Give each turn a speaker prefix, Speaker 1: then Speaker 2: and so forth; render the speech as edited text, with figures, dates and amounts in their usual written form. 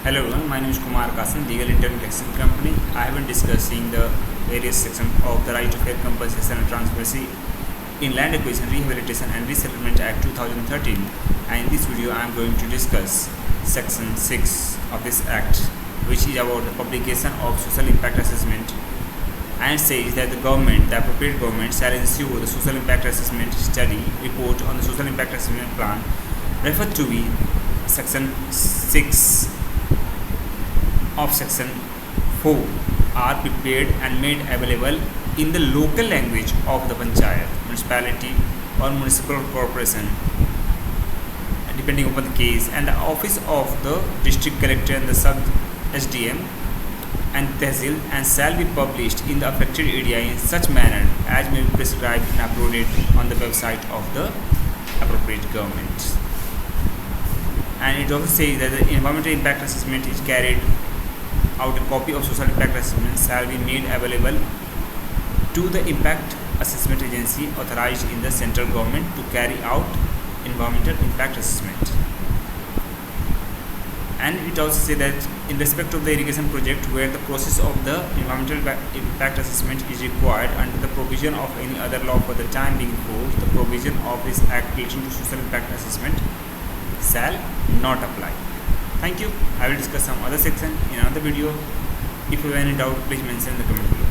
Speaker 1: Hello everyone, my name is Kumar, legal intern Cliq company. I have been discussing the various sections of the Right of Fair Compensation and Transparency in Land Acquisition, Rehabilitation and Resettlement Act 2013, and in this video I am going to discuss section 6 of this act, which is about the publication of social impact assessment, and says that the appropriate government shall ensure the social impact assessment study report on the social impact assessment plan referred to be section 6 of section 4 are prepared and made available in the local language of the panchayat, municipality or municipal corporation, depending upon the case, and the office of the district collector and the sub SDM and tehsil, and shall be published in the affected area in such manner as may be prescribed and uploaded on the website of the appropriate government. And it also says that the environmental impact assessment is carried out. A copy of social impact assessment shall be made available to the impact assessment agency authorized in the central government to carry out environmental impact assessment. And it also says that in respect of the irrigation project where the process of the environmental impact assessment is required under the provision of any other law for the time being forced, the provision of this act relating to social impact assessment shall not apply. Thank you. I will discuss some other section in another video. If you have any doubt, please mention in the comment below.